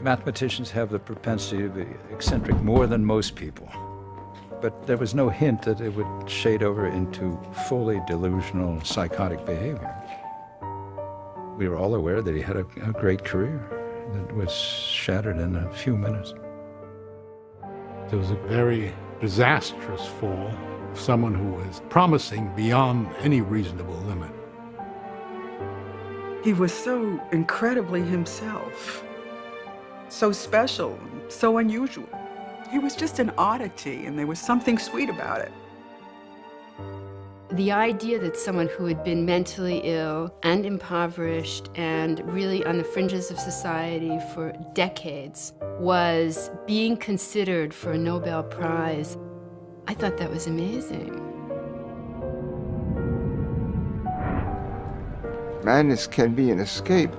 Mathematicians have the propensity to be eccentric more than most people. But there was no hint that it would shade over into fully delusional, psychotic behavior. We were all aware that he had a great career that was shattered in a few minutes. It was a very disastrous fall of someone who was promising beyond any reasonable limit. He was so incredibly himself, so special, so unusual. He was just an oddity, and there was something sweet about it. The idea that someone who had been mentally ill and impoverished and really on the fringes of society for decades was being considered for a Nobel Prize, I thought that was amazing. Madness can be an escape.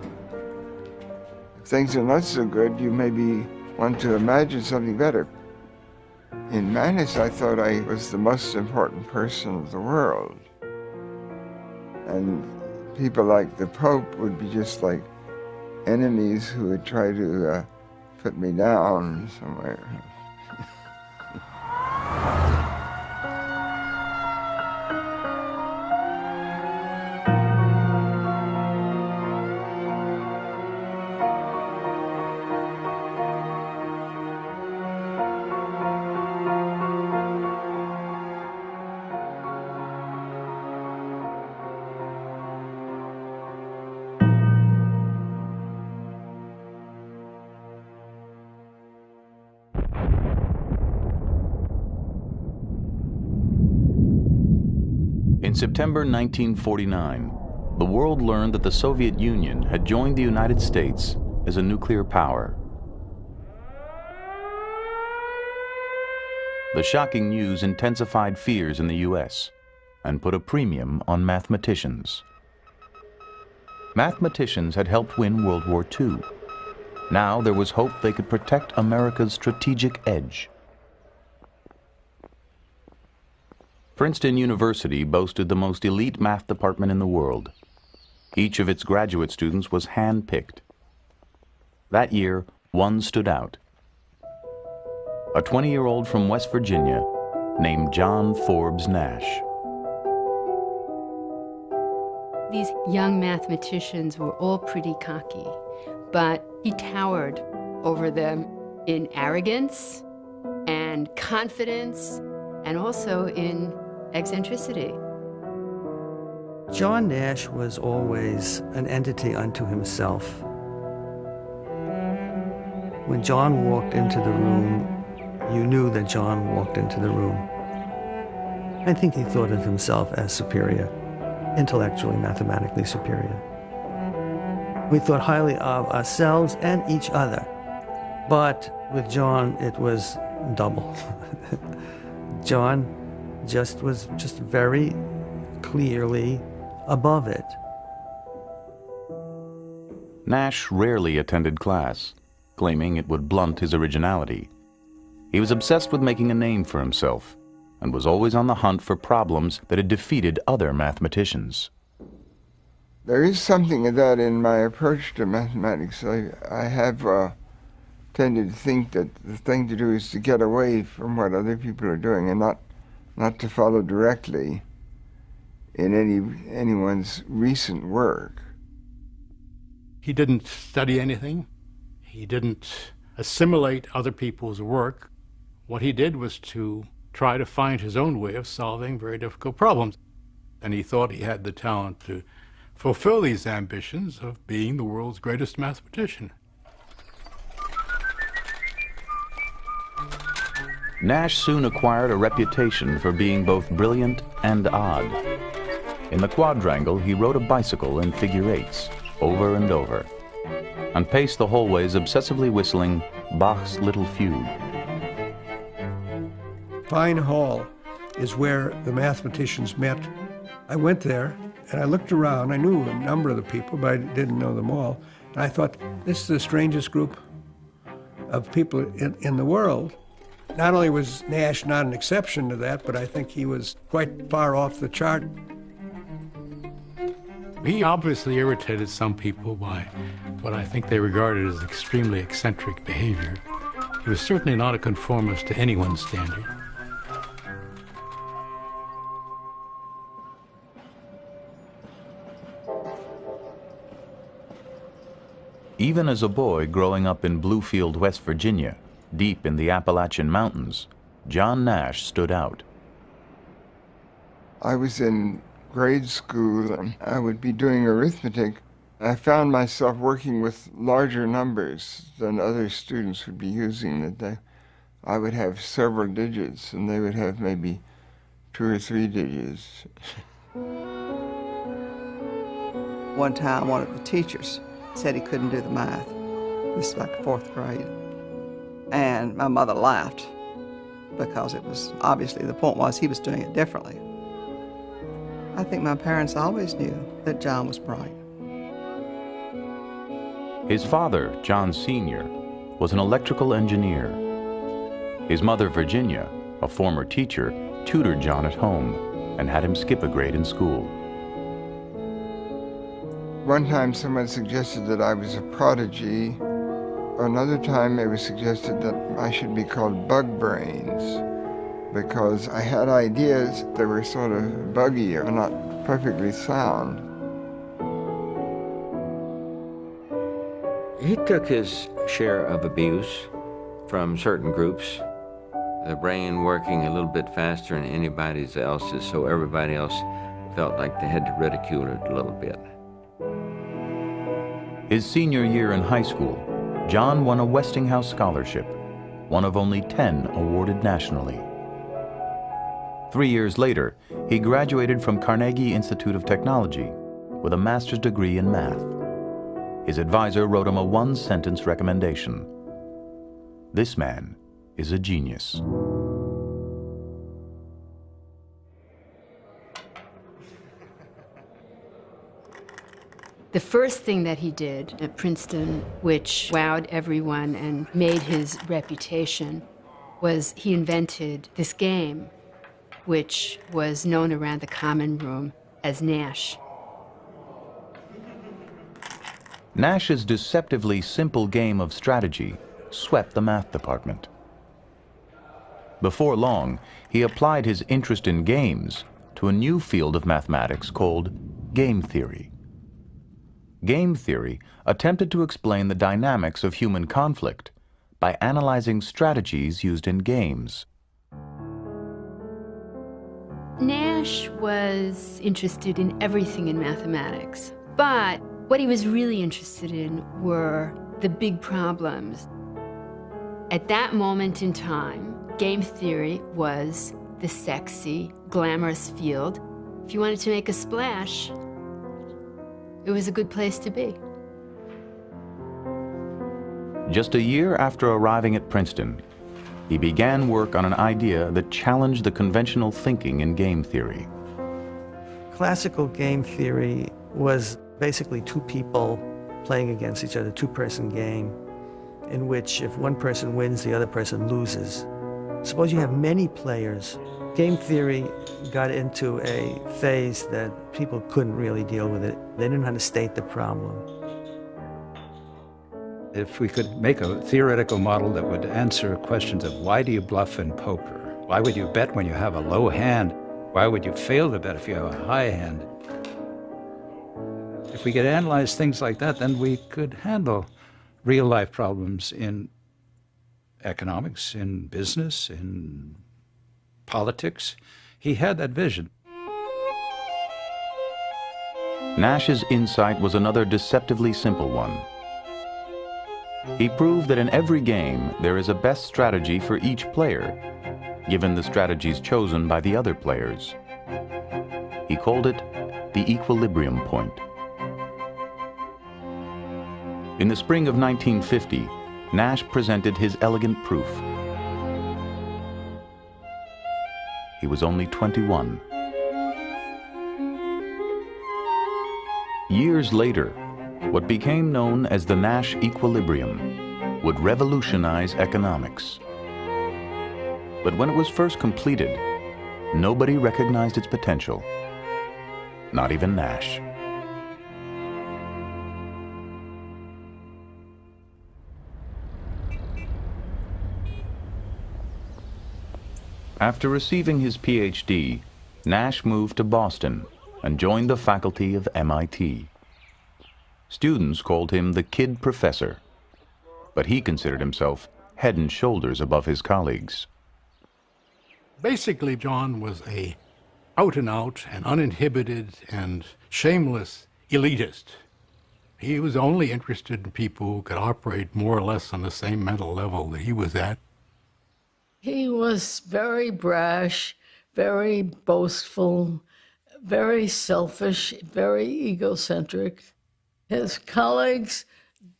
If things are not so good, you maybe want to imagine something better. In madness, I thought I was the most important person of the world. And people like the Pope would be just like enemies who would try to put me down somewhere. In September 1949, the world learned that the Soviet Union had joined the United States as a nuclear power. The shocking news intensified fears in the U.S. and put a premium on mathematicians. Mathematicians had helped win World War II. Now there was hope they could protect America's strategic edge. Princeton University boasted the most elite math department in the world. Each of its graduate students was hand-picked. That year, one stood out. A 20-year-old from West Virginia named John Forbes Nash. These young mathematicians were all pretty cocky, but he towered over them in arrogance and confidence and also in eccentricity. John Nash was always an entity unto himself. When John walked into the room, you knew that John walked into the room. I think he thought of himself as superior, intellectually, mathematically superior. We thought highly of ourselves and each other, but with John, it was double. John was just very clearly above it. Nash rarely attended class, claiming it would blunt his originality. He was obsessed with making a name for himself and was always on the hunt for problems that had defeated other mathematicians. There is something of that in my approach to mathematics. I have tended to think that the thing to do is to get away from what other people are doing and not to follow directly in anyone's recent work. He didn't study anything. He didn't assimilate other people's work. What he did was to try to find his own way of solving very difficult problems. And he thought he had the talent to fulfill these ambitions of being the world's greatest mathematician. Nash soon acquired a reputation for being both brilliant and odd. In the quadrangle, he rode a bicycle in figure eights, over and over, and paced the hallways obsessively whistling Bach's Little Fugue. Fine Hall is where the mathematicians met. I went there and I looked around. I knew a number of the people, but I didn't know them all. And I thought, this is the strangest group of people in the world. Not only was Nash not an exception to that, but I think he was quite far off the chart. He obviously irritated some people by what I think they regarded as extremely eccentric behavior. He was certainly not a conformist to anyone's standard. Even as a boy growing up in Bluefield, West Virginia, deep in the Appalachian Mountains, John Nash stood out. I was in grade school and I would be doing arithmetic. I found myself working with larger numbers than other students would be using. I would have several digits and they would have maybe 2 or 3 digits. One time, one of the teachers said he couldn't do the math. This is like 4th grade. And my mother laughed because it was obviously the point was he was doing it differently. I think my parents always knew that John was bright. His father, John Sr., was an electrical engineer. His mother, Virginia, a former teacher, tutored John at home and had him skip a grade in school. One time someone suggested that I was a prodigy. Another time it was suggested that I should be called Bug Brains because I had ideas that were sort of buggy or not perfectly sound. He took his share of abuse from certain groups, the brain working a little bit faster than anybody else's, so everybody else felt like they had to ridicule it a little bit. His senior year in high school, John won a Westinghouse Scholarship, one of only 10 awarded nationally. 3 years later, he graduated from Carnegie Institute of Technology with a master's degree in math. His advisor wrote him a 1-sentence recommendation. This man is a genius. The first thing that he did at Princeton, which wowed everyone and made his reputation, was he invented this game, which was known around the common room as Nash. Nash's deceptively simple game of strategy swept the math department. Before long, he applied his interest in games to a new field of mathematics called game theory. Game theory attempted to explain the dynamics of human conflict by analyzing strategies used in games. Nash was interested in everything in mathematics, but what he was really interested in were the big problems. At that moment in time, game theory was the sexy, glamorous field. If you wanted to make a splash, it was a good place to be. Just a year after arriving at Princeton, he began work on an idea that challenged the conventional thinking in game theory. Classical game theory was basically 2 people playing against each other, 2-person game, in which if one person wins, the other person loses. Suppose you have many players. Game theory got into a phase that people couldn't really deal with it. They didn't know how to state the problem. If we could make a theoretical model that would answer questions of why do you bluff in poker? Why would you bet when you have a low hand? Why would you fail to bet if you have a high hand? If we could analyze things like that, then we could handle real-life problems in economics, in business, in politics. He had that vision. Nash's insight was another deceptively simple one. He proved that in every game there is a best strategy for each player, given the strategies chosen by the other players. He called it the equilibrium point. In the spring of 1950, Nash presented his elegant proof. He was only 21. Years later, what became known as the Nash equilibrium would revolutionize economics. But when it was first completed, nobody recognized its potential, not even Nash. After receiving his PhD, Nash moved to Boston and joined the faculty of MIT. Students called him the Kid Professor, but he considered himself head and shoulders above his colleagues. Basically, John was a out-and-out and uninhibited and shameless elitist. He was only interested in people who could operate more or less on the same mental level that he was at. He was very brash, very boastful, very selfish, very egocentric. His colleagues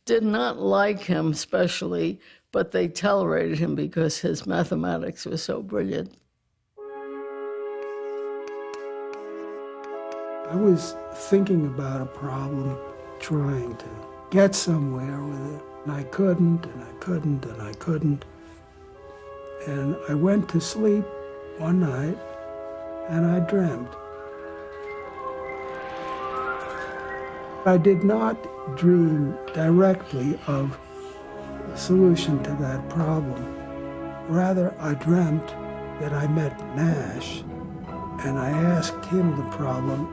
did not like him especially, but they tolerated him because his mathematics was so brilliant. I was thinking about a problem, trying to get somewhere with it, and I couldn't, and I couldn't, and I couldn't. And I went to sleep one night, and I dreamt. I did not dream directly of a solution to that problem. Rather, I dreamt that I met Nash, and I asked him the problem,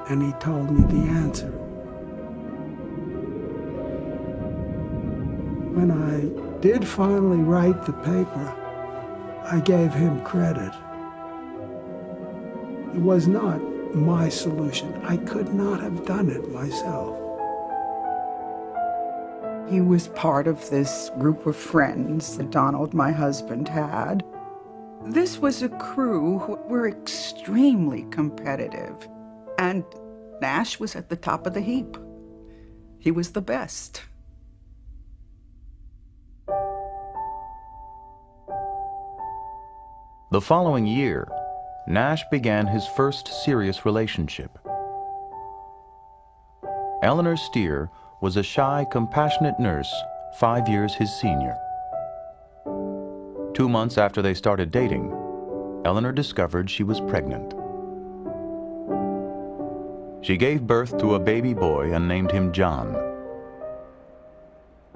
and he told me the answer. When I did finally write the paper, I gave him credit. It was not my solution. I could not have done it myself. He was part of this group of friends that Donald, my husband, had. This was a crew who were extremely competitive, and Nash was at the top of the heap. He was the best. The following year, Nash began his first serious relationship. Eleanor Steer was a shy, compassionate nurse 5 years his senior. 2 months after they started dating, Eleanor discovered she was pregnant. She gave birth to a baby boy and named him John.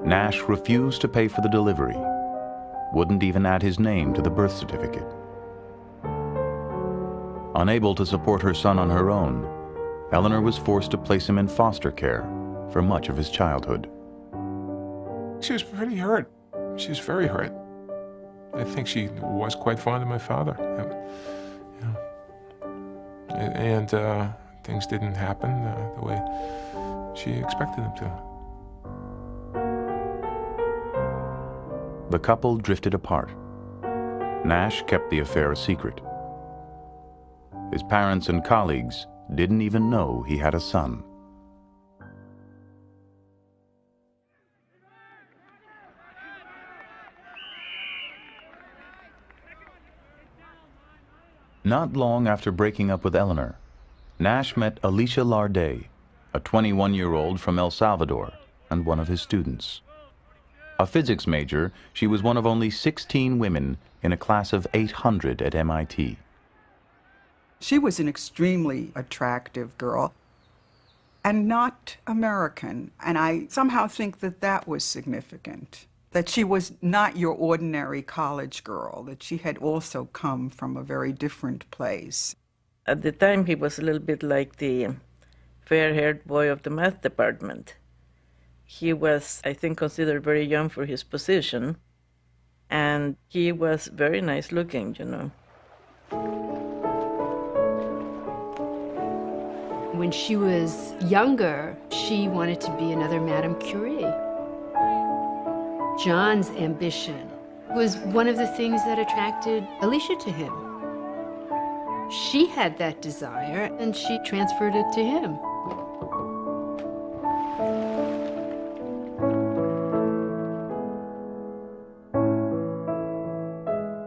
Nash refused to pay for the delivery, wouldn't even add his name to the birth certificate. Unable to support her son on her own, Eleanor was forced to place him in foster care for much of his childhood. She was pretty hurt. She was very hurt. I think she was quite fond of my father. And things didn't happen the way she expected them to. The couple drifted apart. Nash kept the affair a secret. His parents and colleagues didn't even know he had a son. Not long after breaking up with Eleanor, Nash met Alicia Larday, a 21-year-old from El Salvador and one of his students. A physics major, she was one of only 16 women in a class of 800 at MIT. She was an extremely attractive girl and not American. And I somehow think that that was significant, that she was not your ordinary college girl, that she had also come from a very different place. At the time, he was a little bit like the fair-haired boy of the math department. He was, I think, considered very young for his position, and he was very nice looking, you know. When she was younger, she wanted to be another Madame Curie. John's ambition was one of the things that attracted Alicia to him. She had that desire, and she transferred it to him.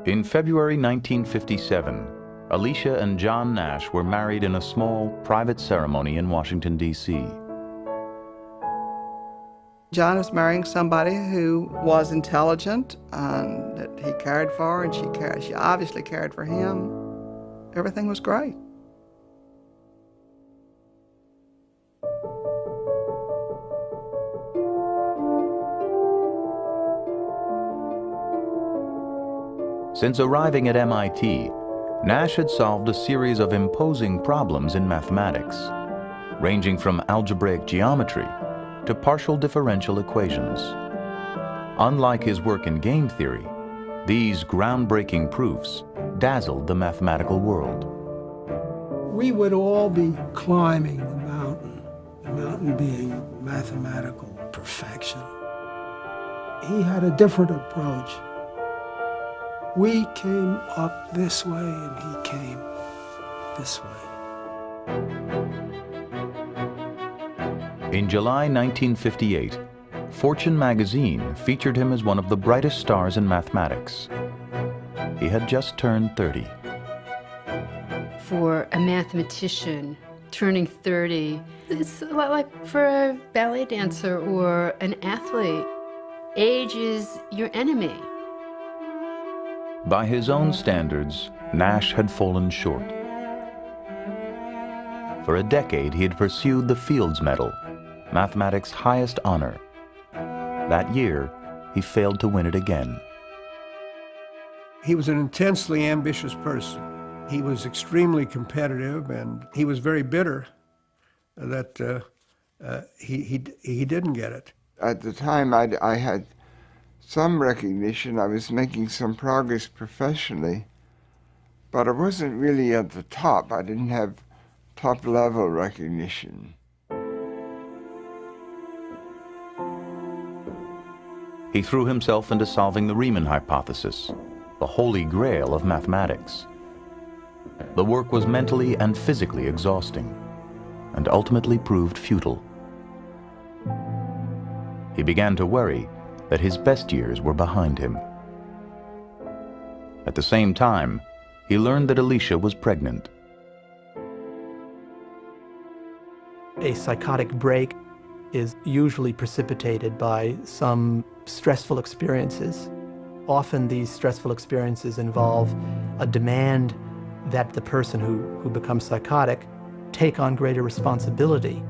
In February 1957, Alicia and John Nash were married in a small, private ceremony in Washington, D.C. John was marrying somebody who was intelligent and that he cared for, and she obviously cared for him. Everything was great. Since arriving at MIT, Nash had solved a series of imposing problems in mathematics, ranging from algebraic geometry to partial differential equations. Unlike his work in game theory, these groundbreaking proofs dazzled the mathematical world. We would all be climbing the mountain being mathematical perfection. He had a different approach. We came up this way and he came this way. In July 1958, Fortune magazine featured him as one of the brightest stars in mathematics. He had just turned 30. For a mathematician, turning 30, it's a lot like for a ballet dancer or an athlete. Age is your enemy. By his own standards, Nash had fallen short. For a decade, he had pursued the Fields Medal, mathematics' highest honor. That year, he failed to win it again. He was an intensely ambitious person. He was extremely competitive, and he was very bitter that he didn't get it. At the time, I had some recognition. I was making some progress professionally, but I wasn't really at the top. I didn't have top-level recognition. He threw himself into solving the Riemann hypothesis, the holy grail of mathematics. The work was mentally and physically exhausting, and ultimately proved futile. He began to worry that his best years were behind him. At the same time, he learned that Alicia was pregnant. A psychotic break is usually precipitated by some stressful experiences. Often these stressful experiences involve a demand that the person who becomes psychotic take on greater responsibility.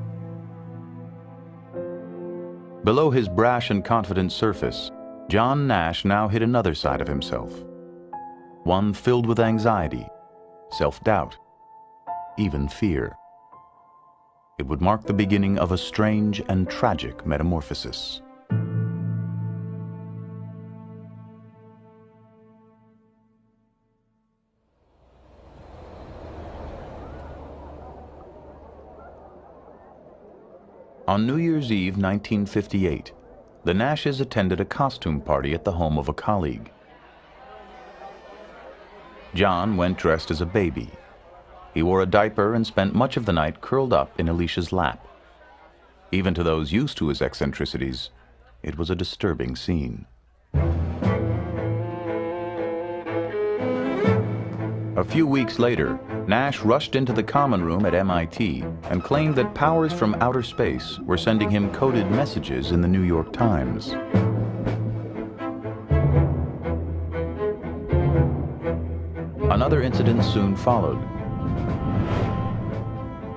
Below his brash and confident surface, John Nash now hid another side of himself. One filled with anxiety, self-doubt, even fear. It would mark the beginning of a strange and tragic metamorphosis. On New Year's Eve 1958, the Nashes attended a costume party at the home of a colleague. John went dressed as a baby. He wore a diaper and spent much of the night curled up in Alicia's lap. Even to those used to his eccentricities, it was a disturbing scene. A few weeks later, Nash rushed into the common room at MIT and claimed that powers from outer space were sending him coded messages in the New York Times. Another incident soon followed.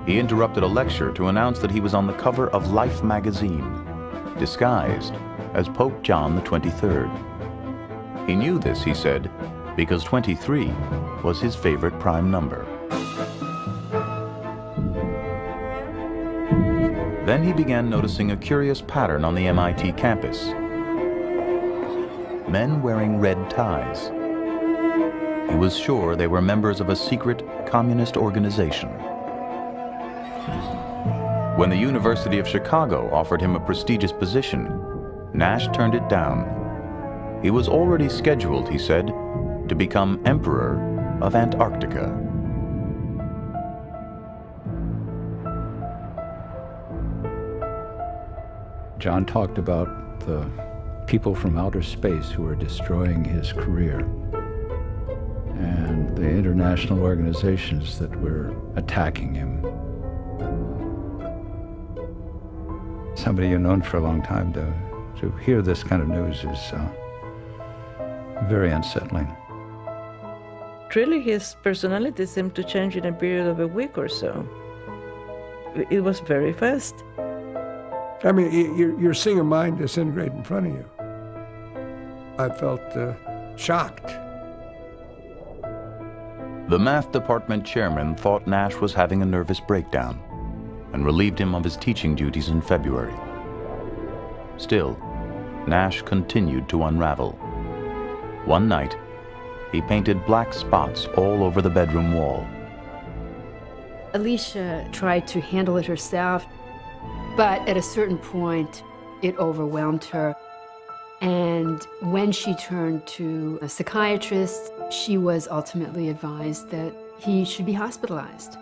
He interrupted a lecture to announce that he was on the cover of Life magazine, disguised as Pope John XXIII. He knew this, he said, because 23 was his favorite prime number. Then he began noticing a curious pattern on the MIT campus. Men wearing red ties. He was sure they were members of a secret communist organization. When the University of Chicago offered him a prestigious position, Nash turned it down. He was already scheduled, he said, to become Emperor of Antarctica. John talked about the people from outer space who were destroying his career and the international organizations that were attacking him. Somebody you've known for a long time, to hear this kind of news is very unsettling. Really, his personality seemed to change in a period of a week or so. It was very fast. I mean, you're seeing a mind disintegrate in front of you. I felt shocked The math department chairman thought Nash was having a nervous breakdown and relieved him of his teaching duties in February. Still, Nash continued to unravel. One night, he painted black spots all over the bedroom wall. Alicia tried to handle it herself, but at a certain point, it overwhelmed her. And when she turned to a psychiatrist, she was ultimately advised that he should be hospitalized.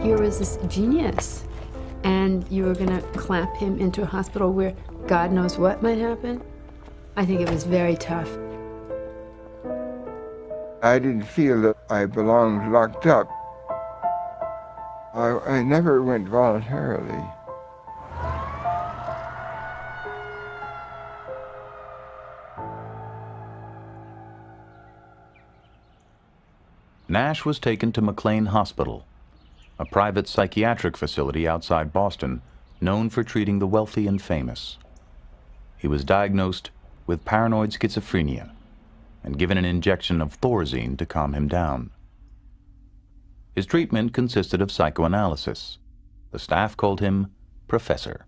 Here was this genius, and you were going to clap him into a hospital where God knows what might happen? I think it was very tough. I didn't feel that I belonged locked up. I never went voluntarily. Nash was taken to McLean Hospital, a private psychiatric facility outside Boston known for treating the wealthy and famous. He was diagnosed with paranoid schizophrenia and given an injection of Thorazine to calm him down. His treatment consisted of psychoanalysis. The staff called him Professor.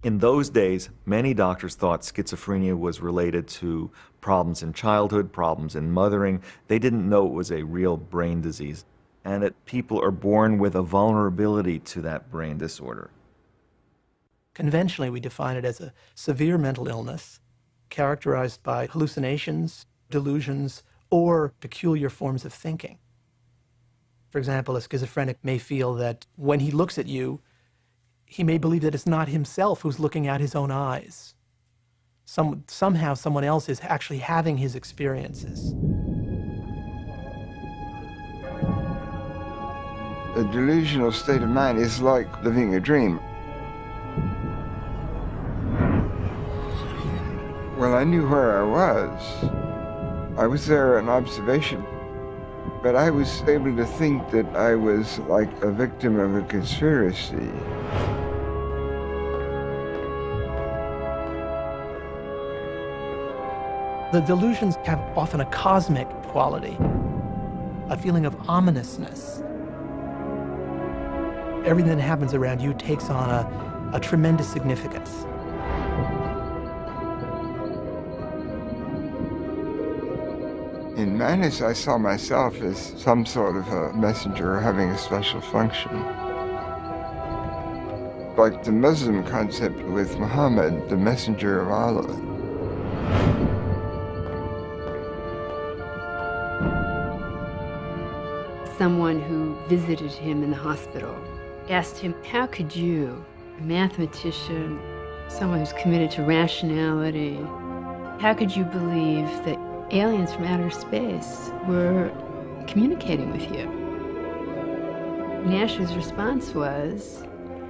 In those days, many doctors thought schizophrenia was related to problems in childhood, problems in mothering. They didn't know it was a real brain disease, and that people are born with a vulnerability to that brain disorder. Conventionally, we define it as a severe mental illness characterized by hallucinations, delusions, or peculiar forms of thinking. For example, a schizophrenic may feel that when he looks at you, he may believe that it's not himself who's looking at his own eyes. Somehow someone else is actually having his experiences. A delusional state of mind is like living a dream. Well, I knew where I was. I was there in observation, but I was able to think that I was like a victim of a conspiracy. The delusions have often a cosmic quality, a feeling of ominousness. Everything that happens around you takes on a tremendous significance. In madness, I saw myself as some sort of a messenger having a special function. Like the Muslim concept with Muhammad, the messenger of Allah. Someone who visited him in the hospital asked him, how could you, a mathematician, someone who's committed to rationality, how could you believe that aliens from outer space were communicating with you? Nash's response was,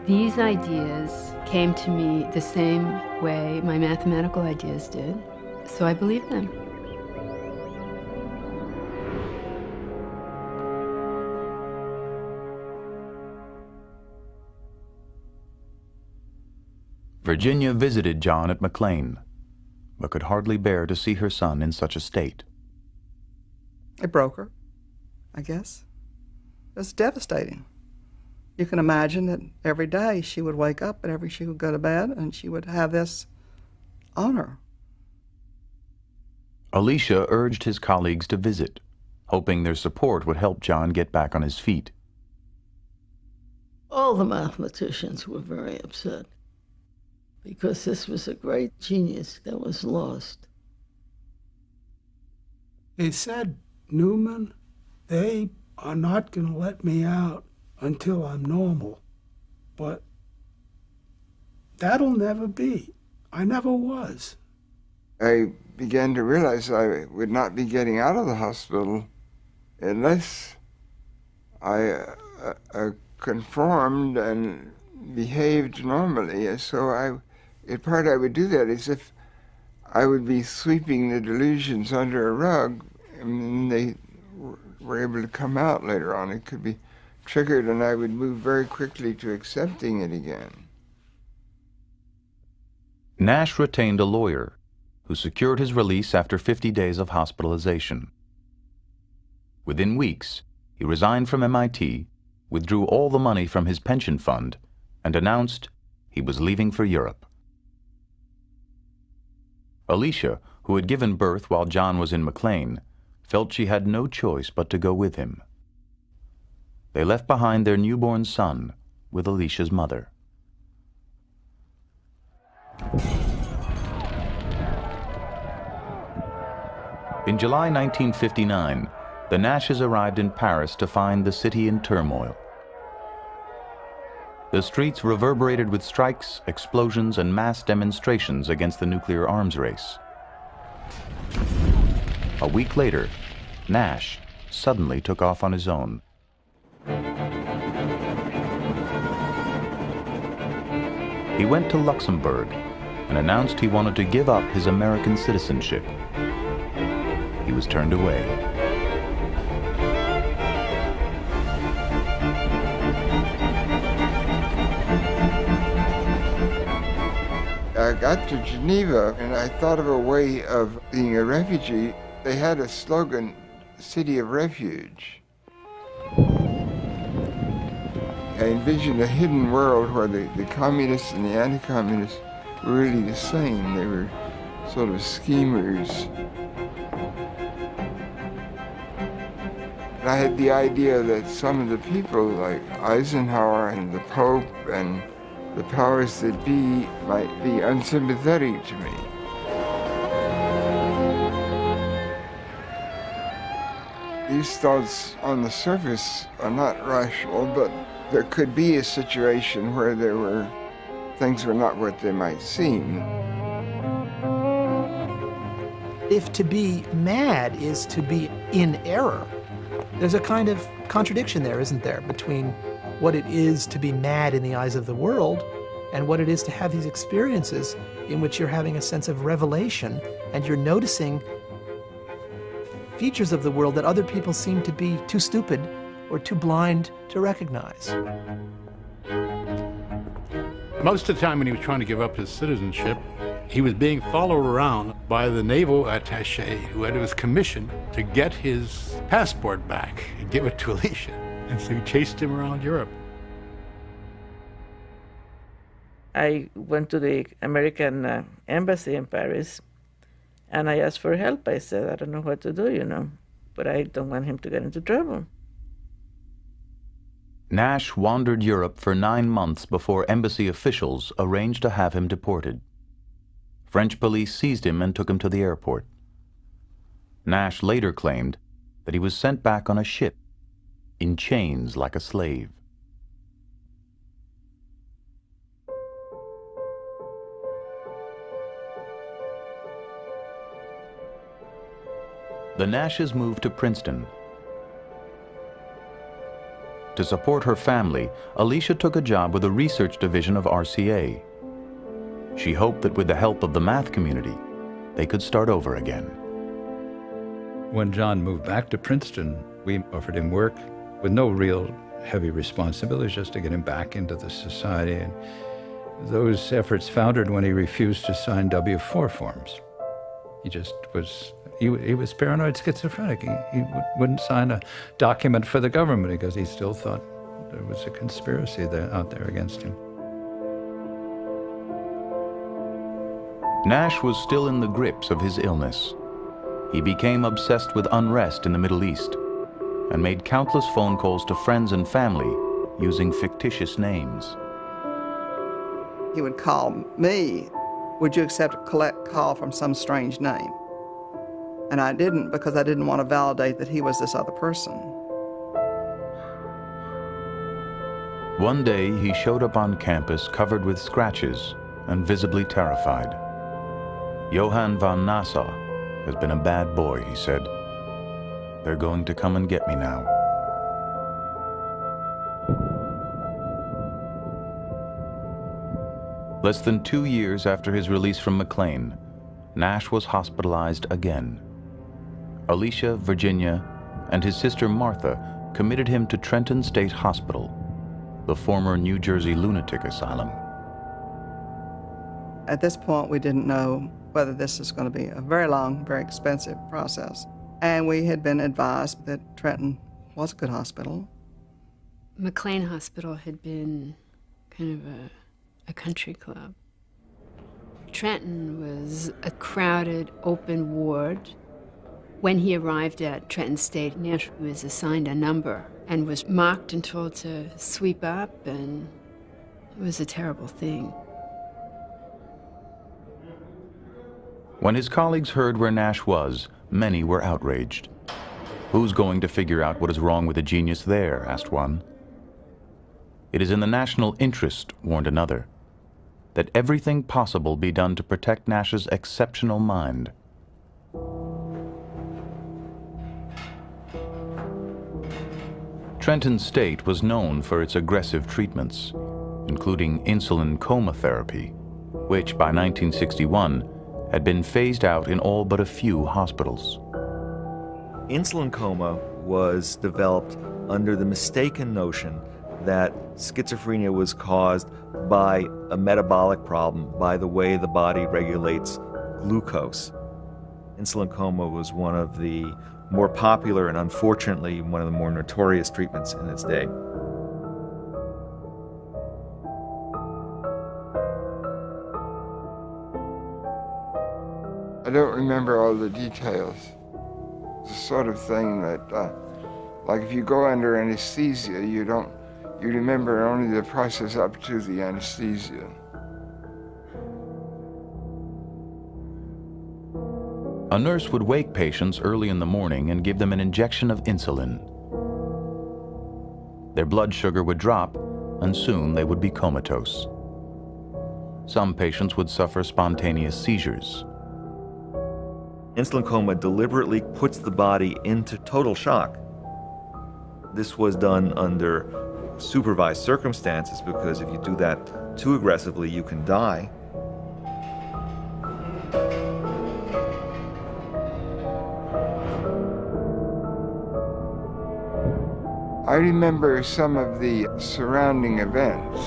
these ideas came to me the same way my mathematical ideas did, so I believed them. Virginia visited John at McLean, but could hardly bear to see her son in such a state. It broke her, I guess. It was devastating. You can imagine that every day she would wake up and she would go to bed and she would have this on her. Alicia urged his colleagues to visit, hoping their support would help John get back on his feet. All the mathematicians were very upset, because this was a great genius that was lost. They said, Newman, they are not going to let me out until I'm normal. But that'll never be. I never was. I began to realize I would not be getting out of the hospital unless I conformed and behaved normally. So in part I would do that as if I would be sweeping the delusions under a rug, and they were able to come out later on. It could be triggered, and I would move very quickly to accepting it again. Nash retained a lawyer who secured his release after 50 days of hospitalization. Within weeks, he resigned from MIT, withdrew all the money from his pension fund, and announced he was leaving for Europe. Alicia, who had given birth while John was in McLean, felt she had no choice but to go with him. They left behind their newborn son with Alicia's mother. In July 1959, the Nashes arrived in Paris to find the city in turmoil. The streets reverberated with strikes, explosions, and mass demonstrations against the nuclear arms race. A week later, Nash suddenly took off on his own. He went to Luxembourg and announced he wanted to give up his American citizenship. He was turned away. I got to Geneva and I thought of a way of being a refugee. They had a slogan, City of Refuge. I envisioned a hidden world where the communists and the anti-communists were really the same. They were sort of schemers. I had the idea that some of the people like Eisenhower and the Pope and the powers that be might be unsympathetic to me. These thoughts on the surface are not rational, but there could be a situation where things were not what they might seem. If to be mad is to be in error, there's a kind of contradiction there, isn't there, between what it is to be mad in the eyes of the world and what it is to have these experiences in which you're having a sense of revelation and you're noticing features of the world that other people seem to be too stupid or too blind to recognize. Most of the time when he was trying to give up his citizenship, he was being followed around by the naval attaché who had his commission to get his passport back and give it to Alicia. And so he chased him around Europe. I went to the American embassy in Paris and I asked for help. I said, I don't know what to do, but I don't want him to get into trouble. Nash wandered Europe for 9 months before embassy officials arranged to have him deported. French police seized him and took him to the airport. Nash later claimed that he was sent back on a ship, in chains like a slave. The Nashes moved to Princeton. To support her family, Alicia took a job with a research division of RCA. She hoped that with the help of the math community, they could start over again. When John moved back to Princeton, we offered him work with no real heavy responsibilities, just to get him back into the society. And those efforts foundered when he refused to sign W-4 forms. He was paranoid schizophrenic. He wouldn't sign a document for the government because he still thought there was a conspiracy out there against him. Nash was still in the grips of his illness. He became obsessed with unrest in the Middle East and made countless phone calls to friends and family using fictitious names. He would call me, would you accept a collect call from some strange name? And I didn't, because I didn't want to validate that he was this other person. One day, he showed up on campus covered with scratches and visibly terrified. Johann von Nassau has been a bad boy, he said. They're going to come and get me now. Less than 2 years after his release from McLean, Nash was hospitalized again. Alicia, Virginia, and his sister Martha committed him to Trenton State Hospital, the former New Jersey lunatic asylum. At this point, we didn't know whether this was going to be a very long, very expensive process. And we had been advised that Trenton was a good hospital. McLean Hospital had been kind of a country club. Trenton was a crowded, open ward. When he arrived at Trenton State, Nash was assigned a number and was marked and told to sweep up, and it was a terrible thing. When his colleagues heard where Nash was, many were outraged. "Who's going to figure out what is wrong with a genius there?" asked one. "It is in the national interest," warned another, "that everything possible be done to protect Nash's exceptional mind." Trenton State was known for its aggressive treatments, including insulin coma therapy, which by 1961 had been phased out in all but a few hospitals. Insulin coma was developed under the mistaken notion that schizophrenia was caused by a metabolic problem, by the way the body regulates glucose. Insulin coma was one of the more popular and unfortunately one of the more notorious treatments in its day. I don't remember all the details. It's the sort of thing that, like if you go under anesthesia, you remember only the process up to the anesthesia. A nurse would wake patients early in the morning and give them an injection of insulin. Their blood sugar would drop, and soon they would be comatose. Some patients would suffer spontaneous seizures. Insulin coma deliberately puts the body into total shock. This was done under supervised circumstances, because if you do that too aggressively, you can die. I remember some of the surrounding events.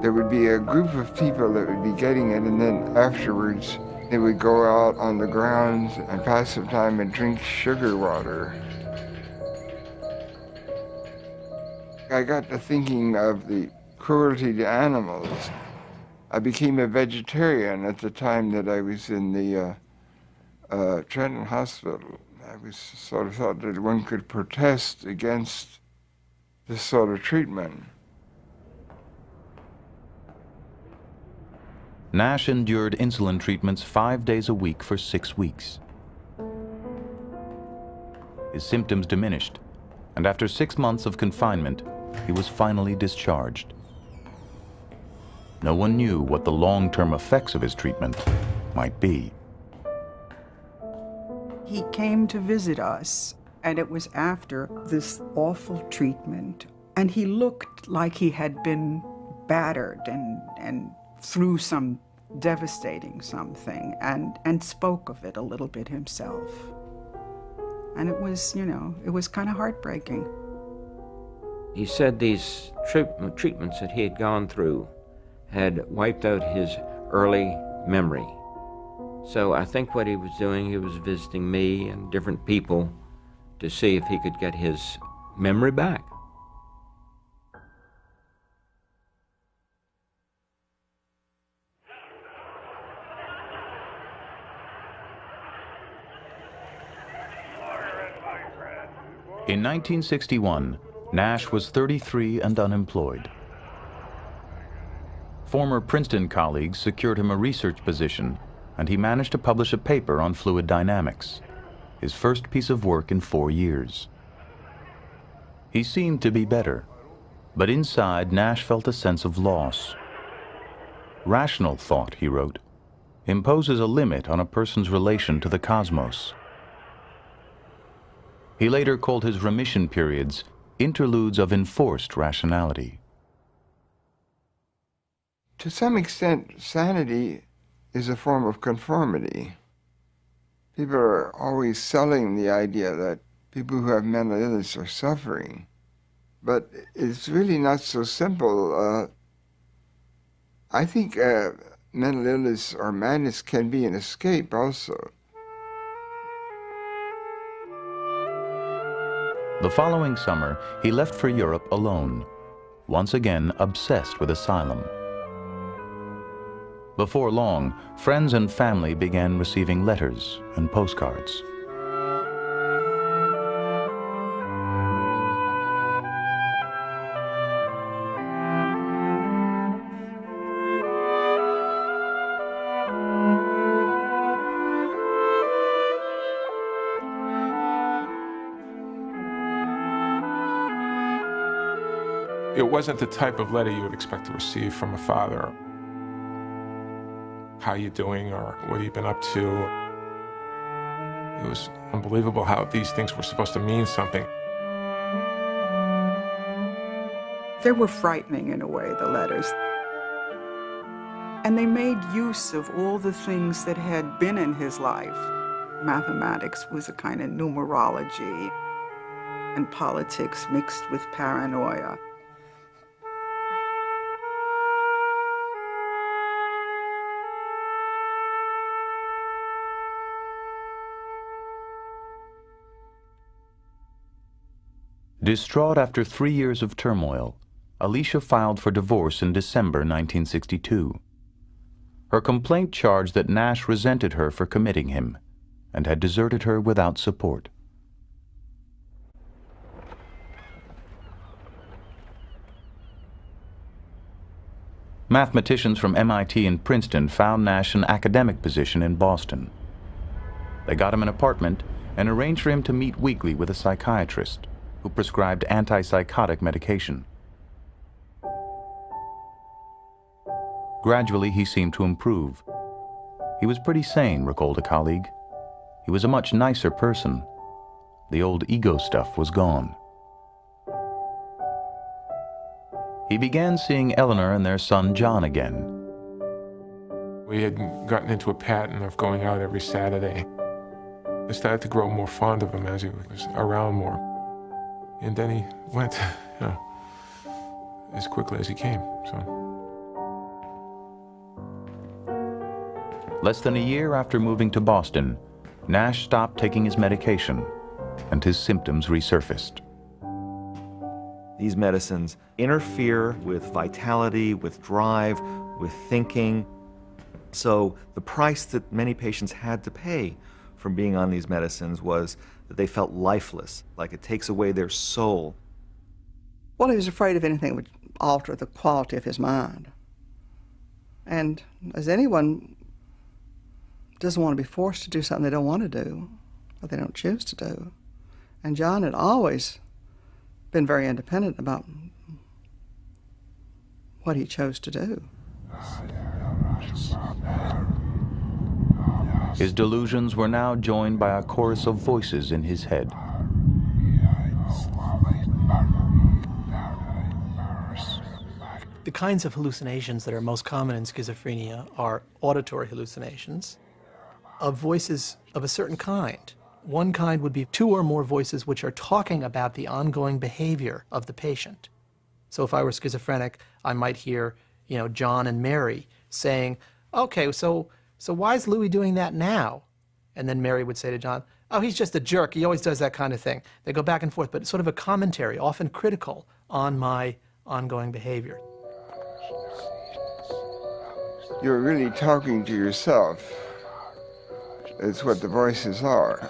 There would be a group of people that would be getting it, and then afterwards they would go out on the grounds and pass some time and drink sugar water. I got to thinking of the cruelty to animals. I became a vegetarian at the time that I was in the Trenton Hospital. I was sort of thought that one could protest against this sort of treatment. Nash endured insulin treatments 5 days a week for 6 weeks. His symptoms diminished, and after 6 months of confinement, he was finally discharged. No one knew what the long-term effects of his treatment might be. He came to visit us, and it was after this awful treatment, and he looked like he had been battered and through some devastating something, and spoke of it a little bit himself. And it was, it was kind of heartbreaking. He said these treatments that he had gone through had wiped out his early memory. So I think what he was doing, he was visiting me and different people to see if he could get his memory back. In 1961, Nash was 33 and unemployed. Former Princeton colleagues secured him a research position, and he managed to publish a paper on fluid dynamics, his first piece of work in 4 years. He seemed to be better, but inside Nash felt a sense of loss. "Rational thought," he wrote, "imposes a limit on a person's relation to the cosmos." He later called his remission periods interludes of enforced rationality. To some extent, sanity is a form of conformity. People are always selling the idea that people who have mental illness are suffering. But it's really not so simple. I think mental illness or madness can be an escape also. The following summer, he left for Europe alone, once again obsessed with asylum. Before long, friends and family began receiving letters and postcards. It wasn't the type of letter you would expect to receive from a father. How you doing, or what have you been up to? It was unbelievable how these things were supposed to mean something. They were frightening in a way, the letters. And they made use of all the things that had been in his life. Mathematics was a kind of numerology, and politics mixed with paranoia. Distraught after 3 years of turmoil, Alicia filed for divorce in December 1962. Her complaint charged that Nash resented her for committing him and had deserted her without support. Mathematicians from MIT and Princeton found Nash an academic position in Boston. They got him an apartment and arranged for him to meet weekly with a psychiatrist who prescribed antipsychotic medication. Gradually, he seemed to improve. He was pretty sane, recalled a colleague. He was a much nicer person. The old ego stuff was gone. He began seeing Eleanor and their son John again. We had gotten into a pattern of going out every Saturday. I started to grow more fond of him as he was around more. And then he went, as quickly as he came, so. Less than a year after moving to Boston, Nash stopped taking his medication, and his symptoms resurfaced. These medicines interfere with vitality, with drive, with thinking. So the price that many patients had to pay from being on these medicines was that they felt lifeless, like it takes away their soul. Well, he was afraid of anything that would alter the quality of his mind. And as anyone doesn't want to be forced to do something they don't want to do, or they don't choose to do. And John had always been very independent about what he chose to do. His delusions were now joined by a chorus of voices in his head. The kinds of hallucinations that are most common in schizophrenia are auditory hallucinations of voices of a certain kind. One kind would be 2 or more voices which are talking about the ongoing behavior of the patient. So if I were schizophrenic, I might hear, John and Mary saying, okay, so why is Louis doing that now? And then Mary would say to John, oh, he's just a jerk. He always does that kind of thing. They go back and forth, but it's sort of a commentary, often critical, on my ongoing behavior. You're really talking to yourself. It's what the voices are.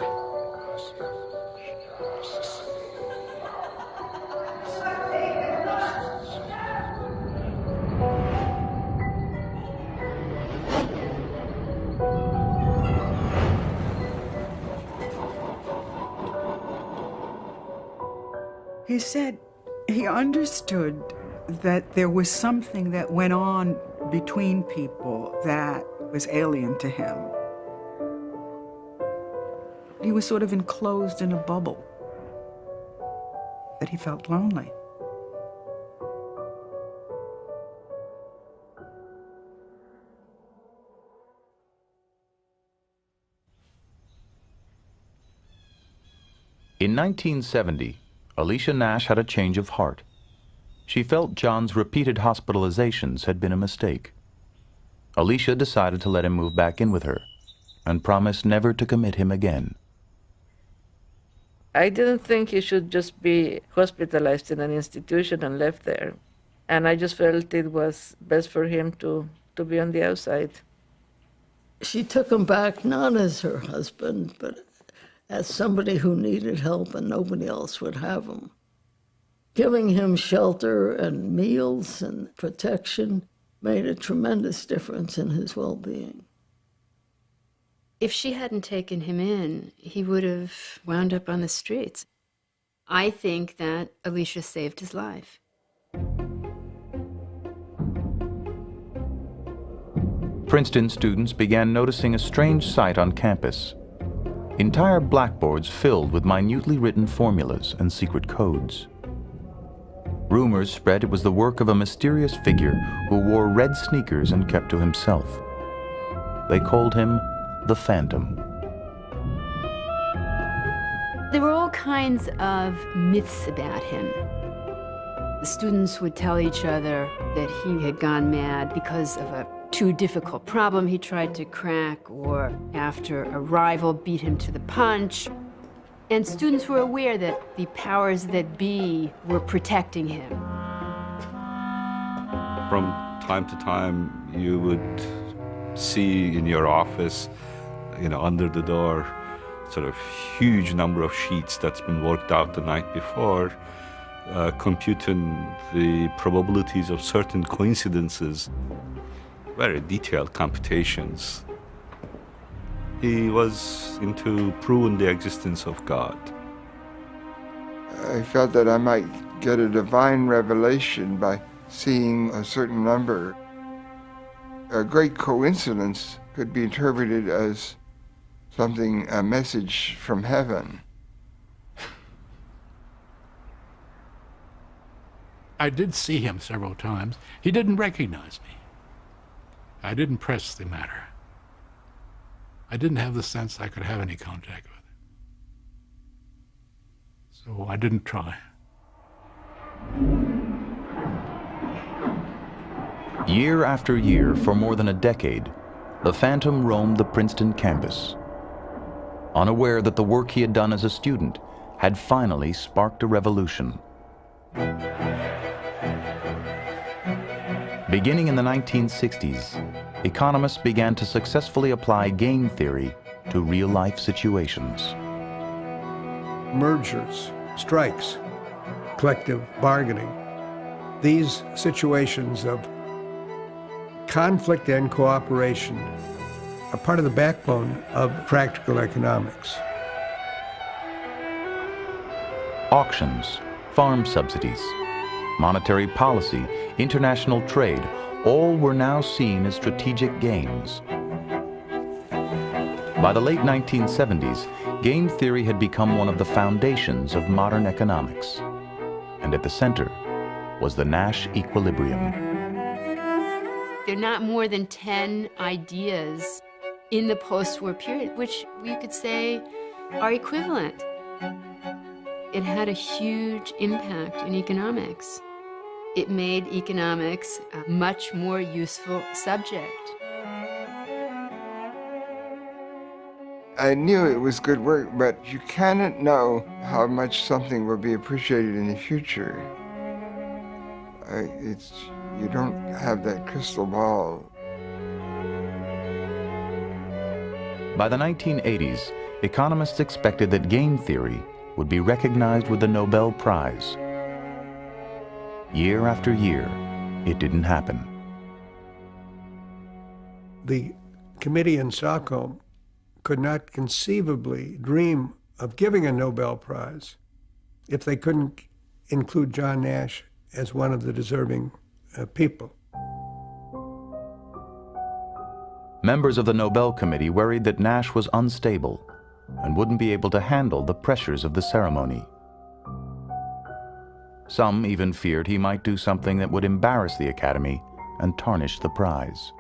He said he understood that there was something that went on between people that was alien to him. He was sort of enclosed in a bubble, that he felt lonely. In 1970, Alicia Nash had a change of heart. She felt John's repeated hospitalizations had been a mistake. Alicia decided to let him move back in with her and promised never to commit him again. I didn't think he should just be hospitalized in an institution and left there. And I just felt it was best for him to be on the outside. She took him back not as her husband, but as somebody who needed help and nobody else would have him. Giving him shelter and meals and protection made a tremendous difference in his well-being. If she hadn't taken him in, he would have wound up on the streets. I think that Alicia saved his life. Princeton students began noticing a strange sight on campus. Entire blackboards filled with minutely written formulas and secret codes. Rumors spread it was the work of a mysterious figure who wore red sneakers and kept to himself. They called him the Phantom. There were all kinds of myths about him. The students would tell each other that he had gone mad because of a too difficult problem he tried to crack, or after a rival beat him to the punch. And students were aware that the powers that be were protecting him. From time to time, you would see in your office, under the door, sort of huge number of sheets that's been worked out the night before, computing the probabilities of certain coincidences, very detailed computations. He was into proving the existence of God. I felt that I might get a divine revelation by seeing a certain number. A great coincidence could be interpreted as something, a message from heaven. I did see him several times. He didn't recognize me. I didn't press the matter. I didn't have the sense I could have any contact with him. So I didn't try. Year after year, for more than a decade, the Phantom roamed the Princeton campus, unaware that the work he had done as a student had finally sparked a revolution. Beginning in the 1960s, economists began to successfully apply game theory to real-life situations. Mergers, strikes, collective bargaining, these situations of conflict and cooperation are part of the backbone of practical economics. Auctions, farm subsidies, monetary policy, international trade, all were now seen as strategic games. By the late 1970s, game theory had become one of the foundations of modern economics. And at the center was the Nash equilibrium. There are not more than 10 ideas in the post-war period, which you could say are equivalent. It had a huge impact in economics. It made economics a much more useful subject. I knew it was good work, but you cannot know how much something will be appreciated in the future. You don't have that crystal ball. By the 1980s, economists expected that game theory would be recognized with the Nobel Prize. Year after year, it didn't happen. The committee in Stockholm could not conceivably dream of giving a Nobel Prize if they couldn't include John Nash as one of the deserving people. Members of the Nobel Committee worried that Nash was unstable and wouldn't be able to handle the pressures of the ceremony. Some even feared he might do something that would embarrass the Academy and tarnish the prize.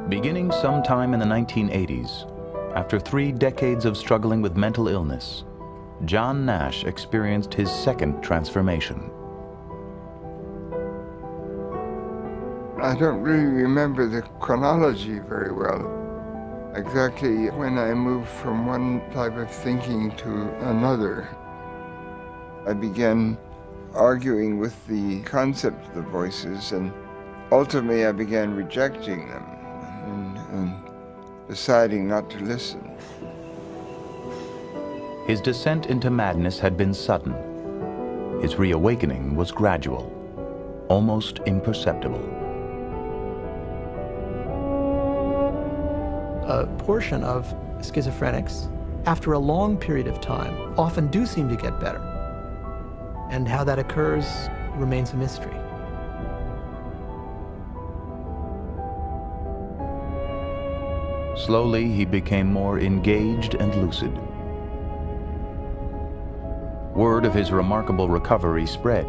Beginning sometime in the 1980s, after 3 decades of struggling with mental illness, John Nash experienced his second transformation. I don't really remember the chronology very well. Exactly when I moved from one type of thinking to another. I began arguing with the concept of the voices, and ultimately I began rejecting them and deciding not to listen. His descent into madness had been sudden. His reawakening was gradual, almost imperceptible. A portion of schizophrenics, after a long period of time, often do seem to get better. And how that occurs remains a mystery. Slowly, he became more engaged and lucid. Word of his remarkable recovery spread.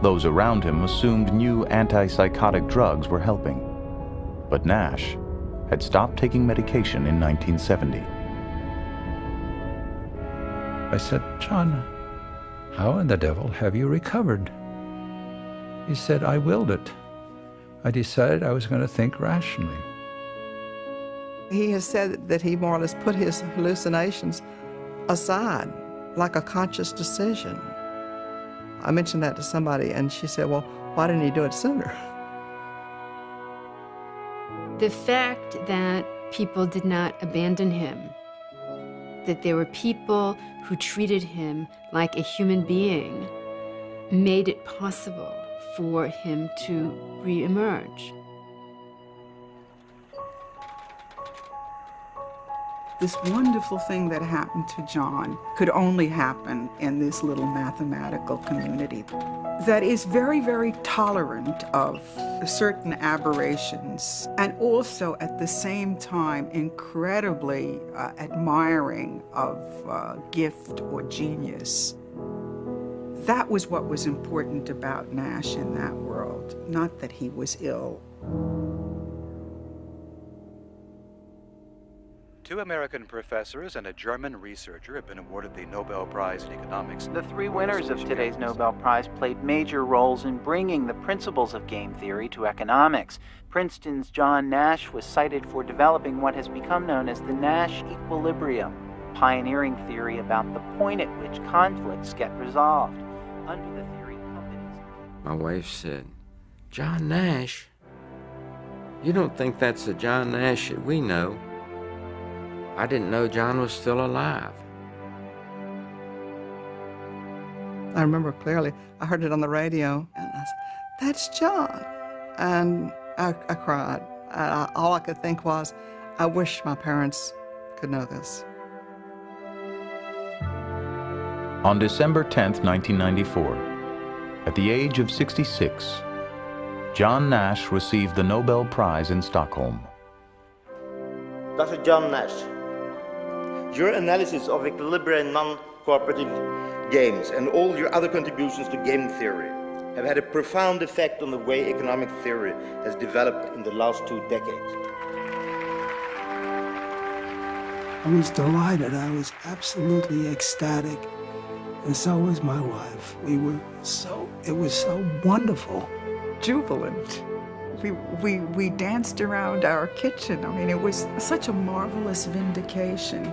Those around him assumed new antipsychotic drugs were helping. But Nash had stopped taking medication in 1970. I said, "John, how in the devil have you recovered?" He said, "I willed it. I decided I was going to think rationally." He has said that he more or less put his hallucinations aside, like a conscious decision. I mentioned that to somebody, and she said, "Well, why didn't he do it sooner?" The fact that people did not abandon him, that there were people who treated him like a human being, made it possible for him to re-emerge. This wonderful thing that happened to John could only happen in this little mathematical community that is very, very tolerant of certain aberrations and also at the same time incredibly admiring of gift or genius. That was what was important about Nash in that world, not that he was ill. 2 American professors and a German researcher have been awarded the Nobel Prize in Economics. The 3 winners of today's Nobel Prize played major roles in bringing the principles of game theory to economics. Princeton's John Nash was cited for developing what has become known as the Nash equilibrium, a pioneering theory about the point at which conflicts get resolved. Under the theory, companies... My wife said, "John Nash? You don't think that's the John Nash that we know?" I didn't know John was still alive. I remember clearly, I heard it on the radio, and I said, "That's John." And I cried. All I could think was, I wish my parents could know this. On December 10th, 1994, at the age of 66, John Nash received the Nobel Prize in Stockholm. Dr. John Nash, your analysis of equilibrium and non-cooperative games and all your other contributions to game theory have had a profound effect on the way economic theory has developed in the last 2 decades. I was delighted. I was absolutely ecstatic. And so was my wife. It was so wonderful. Jubilant. We danced around our kitchen. I mean, it was such a marvelous vindication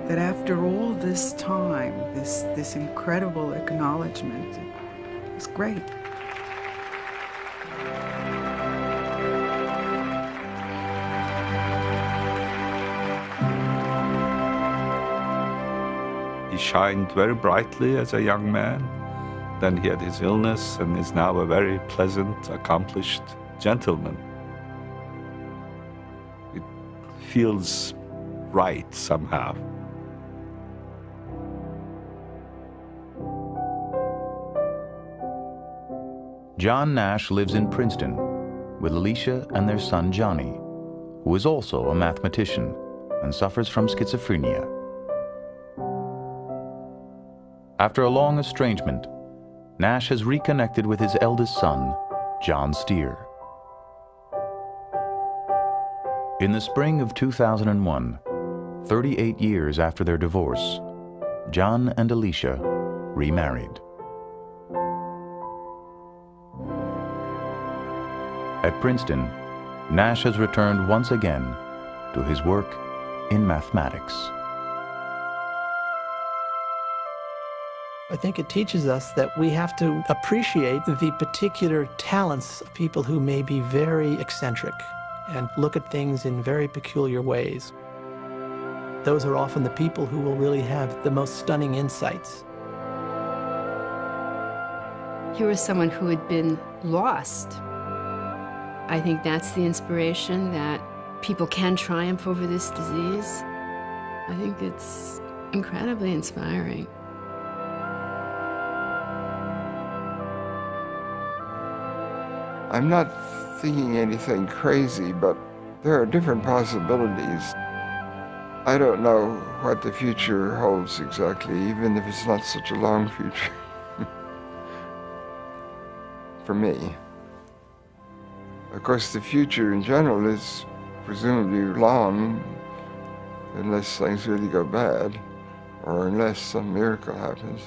that after all this time, this incredible acknowledgement, it was great. He shined very brightly as a young man. Then he had his illness and is now a very pleasant, accomplished gentleman. It feels right somehow. John Nash lives in Princeton with Alicia and their son Johnny, who is also a mathematician and suffers from schizophrenia. After a long estrangement, Nash has reconnected with his eldest son, John Steer. In the spring of 2001, 38 years after their divorce, John and Alicia remarried. At Princeton, Nash has returned once again to his work in mathematics. I think it teaches us that we have to appreciate the particular talents of people who may be very eccentric and look at things in very peculiar ways. Those are often the people who will really have the most stunning insights. Here was someone who had been lost. I think that's the inspiration, that people can triumph over this disease. I think it's incredibly inspiring. I'm not thinking anything crazy, but there are different possibilities. I don't know what the future holds exactly, even if it's not such a long future. For me. Of course, the future in general is presumably long, unless things really go bad, or unless some miracle happens.